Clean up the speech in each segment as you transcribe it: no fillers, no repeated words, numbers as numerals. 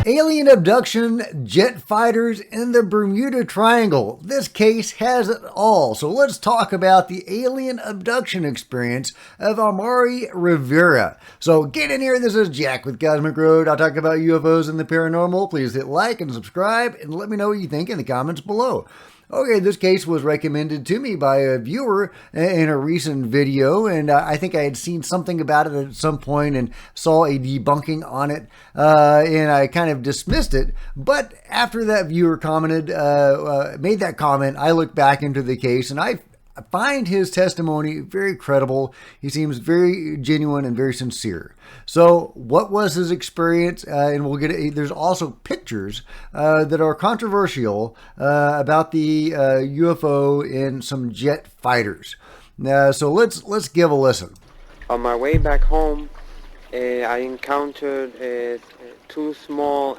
Alien abduction, jet fighters in the Bermuda Triangle. This case has it all. So let's talk about the alien abduction experience of Amaury Rivera. So get in here. This is Jack with Cosmic Road. I'll talk about UFOs and the paranormal. Please hit like and subscribe and let me know what you think in the comments below. Okay, this case was recommended to me by a viewer in a recent video, and I think I had seen something about it at some point and saw a debunking on it, and I kind of dismissed it. But after that viewer commented, made that comment, I looked back into the case, and I find his testimony very credible. He seems very genuine and very sincere. So what was his experience? And we'll get it. There's also pictures that are controversial about the UFO and some jet fighters. So let's give a listen. On my way back home, I encountered two small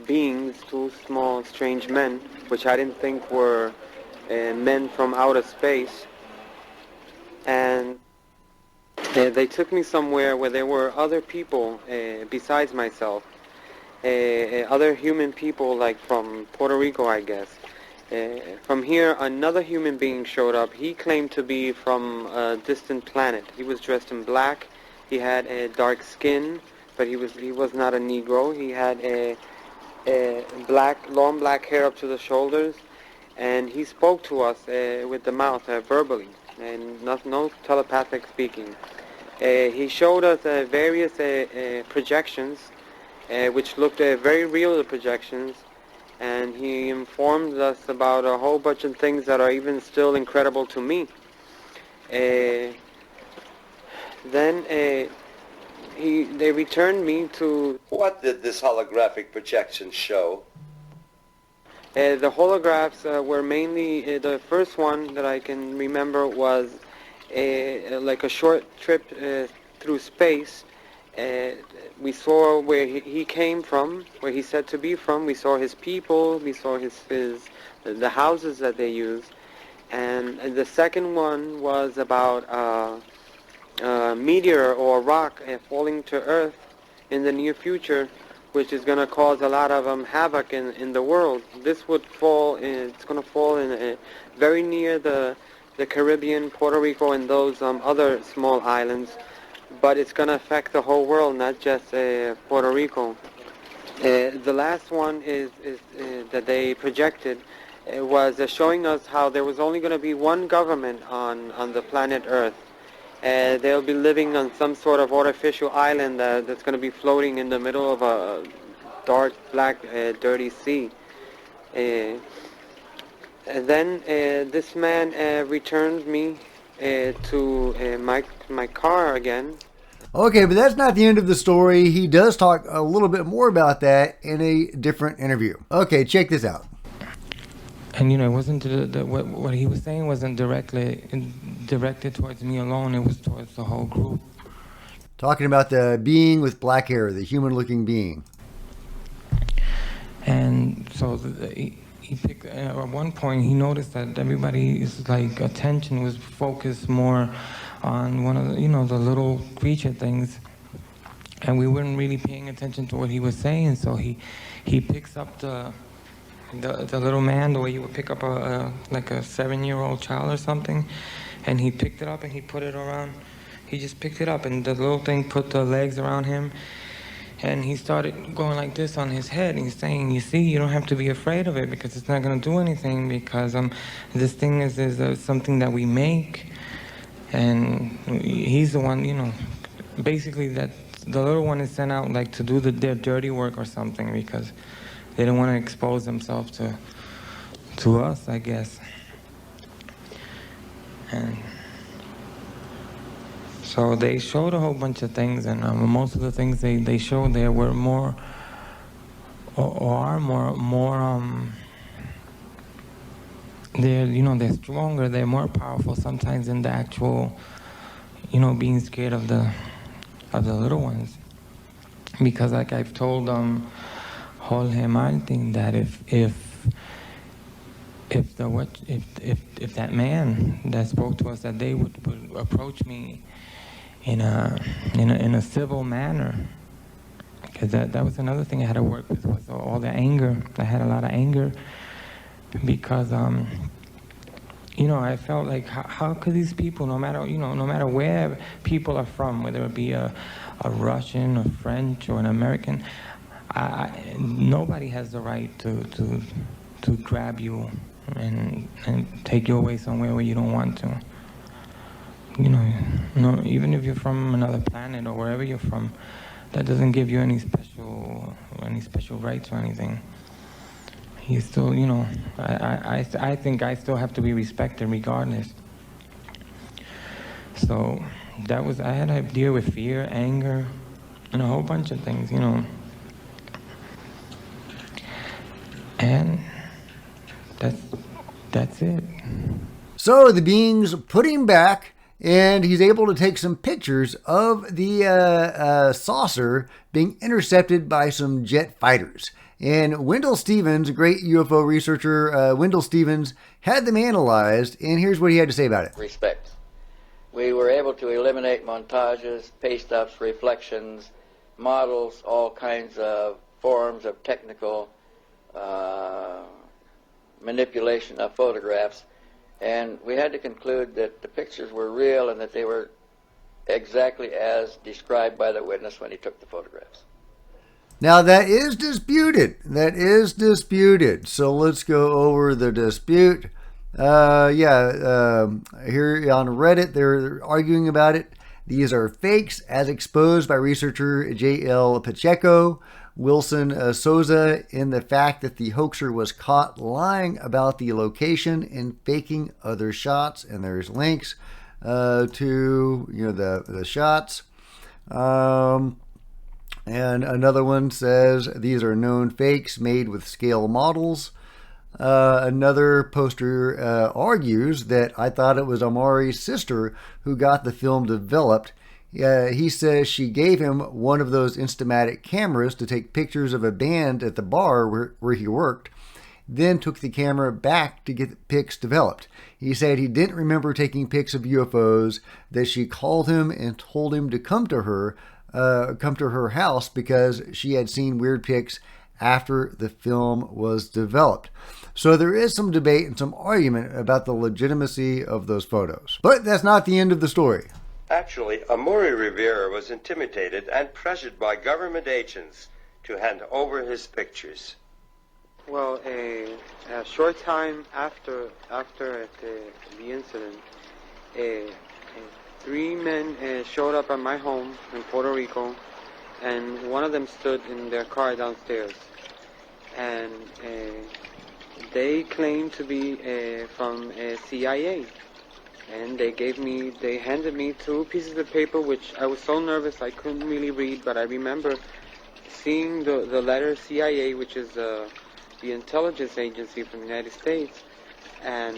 beings, two small strange men, which I didn't think were men from outer space, and they took me somewhere where there were other people besides myself, other human people, like from Puerto Rico, I guess. From here, another human being showed up. He claimed to be from a distant planet. He was dressed in black. He had a dark skin, but he was not a Negro. He had a long black hair up to the shoulders. And he spoke to us with the mouth, verbally, and no telepathic speaking. He showed us various projections, which looked very real, the projections, and he informed us about a whole bunch of things that are even still incredible to me. Then they returned me to... What did this holographic projection show? The holographs were mainly, the first one that I can remember was like a short trip through space. We saw where he came from, where he said to be from. We saw his people, we saw the houses that they use. And the second one was about a meteor or rock falling to Earth in the near future, which is going to cause a lot of havoc in the world. This would fall, it's going to fall in very near the Caribbean, Puerto Rico, and those other small islands, but it's going to affect the whole world, not just Puerto Rico. The last one is that they projected was showing us how there was only going to be one government on the planet Earth. They'll be living on some sort of artificial island that's going to be floating in the middle of a dark, black, dirty sea. And then this man returned me to my car again. Okay, but that's not the end of the story. He does talk a little bit more about that in a different interview. Okay, check this out. And it wasn't what he was saying wasn't directly directed towards me alone. It was towards the whole group. Talking about the being with black hair, the human-looking being. And so he picked. At one point, he noticed that everybody's attention was focused more on one of the the little creature things, and we weren't really paying attention to what he was saying. So he picks up the little man, the way you would pick up like a 7-year-old child or something, and he picked it up and he put it around. He just picked it up and the little thing put the legs around him, and he started going like this on his head. And he's saying, "You see, you don't have to be afraid of it because it's not going to do anything because this thing is something that we make." And he's the one, basically that the little one is sent out to do their dirty work or something because they don't want to expose themselves to us, I guess. And so they showed a whole bunch of things, and most of the things they showed there were more, or are more. They're stronger. They're more powerful sometimes than the actual, being scared of the little ones. Because like I've told Jorge Martin that if that man that spoke to us that day would approach me in a civil manner, because that was another thing I had to work with, was all the anger. I had a lot of anger because I felt like how could these people, no matter where people are from, whether it be a Russian, a French, or an American, nobody has the right to grab you and take you away somewhere where you don't want to. No, even if you're from another planet or wherever you're from, that doesn't give you any special rights or anything. You still, I think I still have to be respected regardless. So I had to deal with fear, anger, and a whole bunch of things, And that's it. So the beings put him back, and he's able to take some pictures of the saucer being intercepted by some jet fighters. And Wendell Stevens, a great UFO researcher, Wendell Stevens, had them analyzed, and here's what he had to say about it. Respect. We were able to eliminate montages, paste-ups, reflections, models, all kinds of forms of technical manipulation of photographs, and we had to conclude that the pictures were real and that they were exactly as described by the witness when he took the photographs. Now, that is disputed. So let's go over the dispute. Here on Reddit, they're arguing about it. These are fakes as exposed by researcher J.L. Pacheco, Wilson Souza, in the fact that the hoaxer was caught lying about the location and faking other shots. And there's links to the shots. And another one says these are known fakes made with scale models. Another poster argues that I thought it was Amaury's sister who got the film developed. He says she gave him one of those Instamatic cameras to take pictures of a band at the bar where he worked, then took the camera back to get the pics developed. He said he didn't remember taking pics of UFOs, that she called him and told him to come to her house because she had seen weird pics after the film was developed. So there is some debate and some argument about the legitimacy of those photos. But that's not the end of the story. Actually, Amaury Rivera was intimidated and pressured by government agents to hand over his pictures. Well, a short time after the incident, three men showed up at my home in Puerto Rico, and one of them stood in their car downstairs, and they claimed to be from CIA, and they handed me two pieces of paper, which I was so nervous I couldn't really read, but I remember seeing the letter CIA, which is the intelligence agency from the United States, and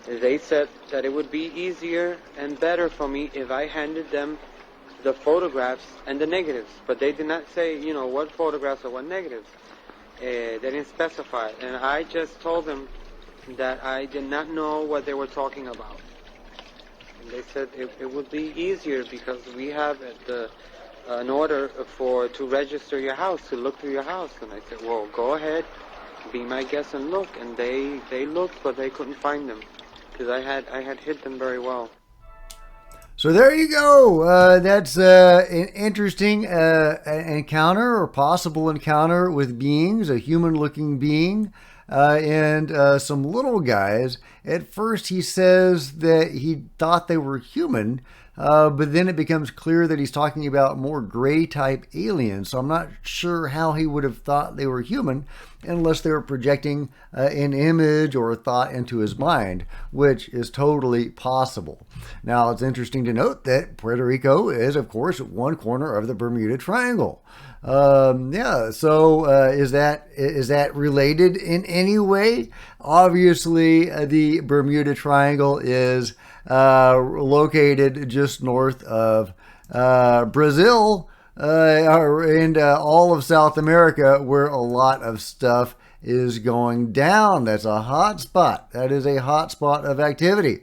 they said that it would be easier and better for me if I handed them the photographs and the negatives, but they did not say, what photographs or what negatives. They didn't specify, and I just told them that I did not know what they were talking about. And they said it would be easier because we have an order to register your house, to look through your house. And I said, well, go ahead, be my guest and look. And they looked, but they couldn't find them because I had hid them very well. So there you go. That's an interesting encounter or possible encounter with beings, a human-looking being, and some little guys. At first, he says that he thought they were human, but then it becomes clear that he's talking about more gray-type aliens. So I'm not sure how he would have thought they were human unless they were projecting an image or a thought into his mind, which is totally possible. Now, it's interesting to note that Puerto Rico is, of course, one corner of the Bermuda Triangle. So is that related in any way? Obviously, the Bermuda Triangle is located just north of Brazil and all of South America, where a lot of stuff is going down. That's a hot spot. That is a hot spot of activity.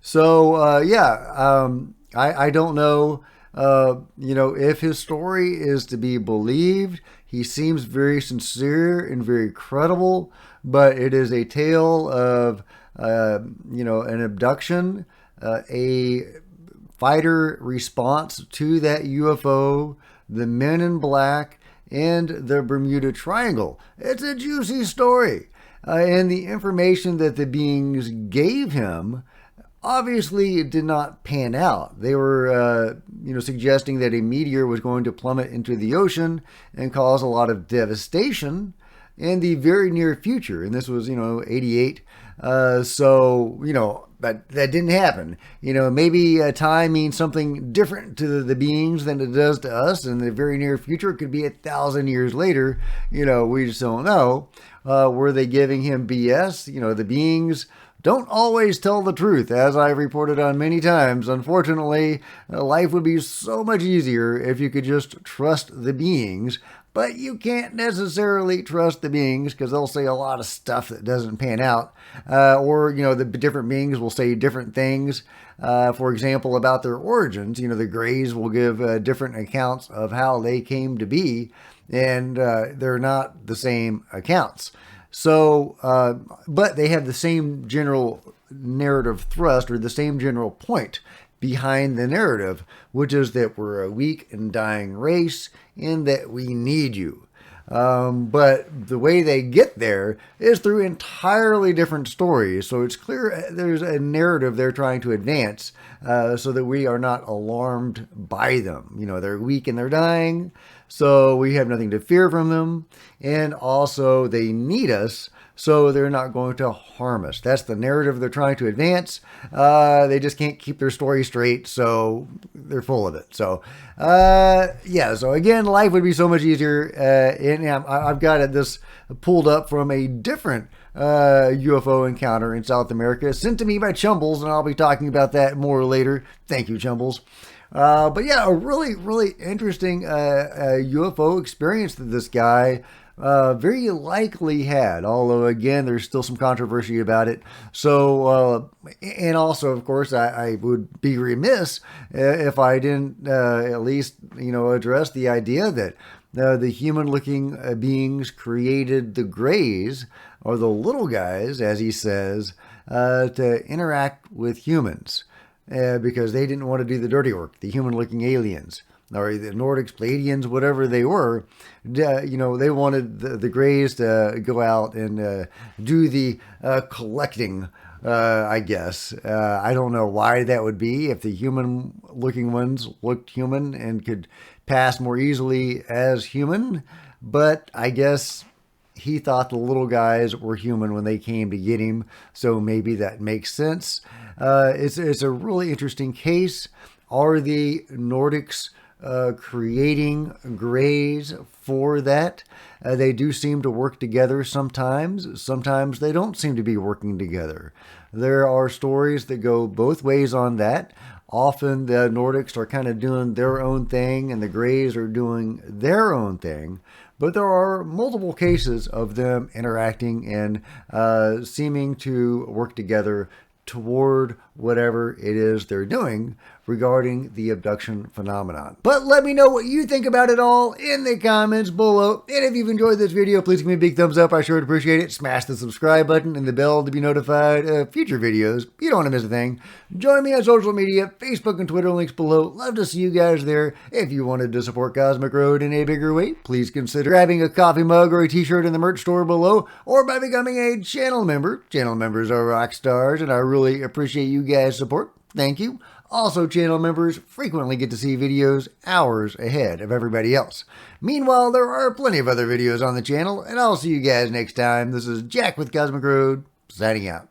So I don't know If his story is to be believed, he seems very sincere and very credible, but it is a tale of, an abduction, a fighter response to that UFO, the men in black, and the Bermuda Triangle. It's a juicy story. And the information that the beings gave him, obviously it did not pan out. They were, suggesting that a meteor was going to plummet into the ocean and cause a lot of devastation in the very near future. And this was, 88. But that didn't happen. Maybe time means something different to the beings than it does to us. In the very near future, it could be 1,000 years later. We just don't know. Were they giving him BS? The beings don't always tell the truth, as I've reported on many times. Unfortunately, life would be so much easier if you could just trust the beings. But you can't necessarily trust the beings because they'll say a lot of stuff that doesn't pan out. The different beings will say different things. For example, about their origins. The Greys will give different accounts of how they came to be, and they're not the same accounts. So, but they have the same general narrative thrust, or the same general point behind the narrative, which is that we're a weak and dying race and that we need you. But the way they get there is through entirely different stories. So it's clear there's a narrative they're trying to advance, so that we are not alarmed by them. They're weak and they're dying, so we have nothing to fear from them. And also they need us, so they're not going to harm us. That's the narrative they're trying to advance. They just can't keep their story straight, so they're full of it. So, so again, life would be so much easier. And I've got this pulled up from a different UFO encounter in South America, sent to me by Chumbles, and I'll be talking about that more later. Thank you, Chumbles. A really, really interesting UFO experience that this guy very likely had, although again there's still some controversy about it. So and also, of course, I would be remiss if I didn't at least address the idea that the human-looking beings created the Greys, or the little guys, as he says, to interact with humans, because they didn't want to do the dirty work. The human-looking aliens, or the Nordics, Pleiadians, whatever they were, they wanted the Greys to go out and do the collecting, I guess. I don't know why that would be, if the human-looking ones looked human and could pass more easily as human, but I guess he thought the little guys were human when they came to get him, so maybe that makes sense. It's a really interesting case. Are the Nordics creating Greys for that? They do seem to work together sometimes. Sometimes they don't seem to be working together. There are stories that go both ways on that. Often the Nordics are kind of doing their own thing and the Greys are doing their own thing. But there are multiple cases of them interacting and seeming to work together toward whatever it is they're doing regarding the abduction phenomenon. But let me know what you think about it all in the comments below. And if you've enjoyed this video, please give me a big thumbs up. I sure would appreciate it. Smash the subscribe button and the bell to be notified of future videos. You don't want to miss a thing. Join me on social media, Facebook and Twitter, links below. Love to see you guys there. If you wanted to support Cosmic Road in a bigger way, please consider grabbing a coffee mug or a t-shirt in the merch store below, or by becoming a channel member. Channel members are rock stars, and I really appreciate you guys' support. Thank you. Also, channel members frequently get to see videos hours ahead of everybody else. Meanwhile, there are plenty of other videos on the channel, and I'll see you guys next time. This is Jack with Cosmic Road, signing out.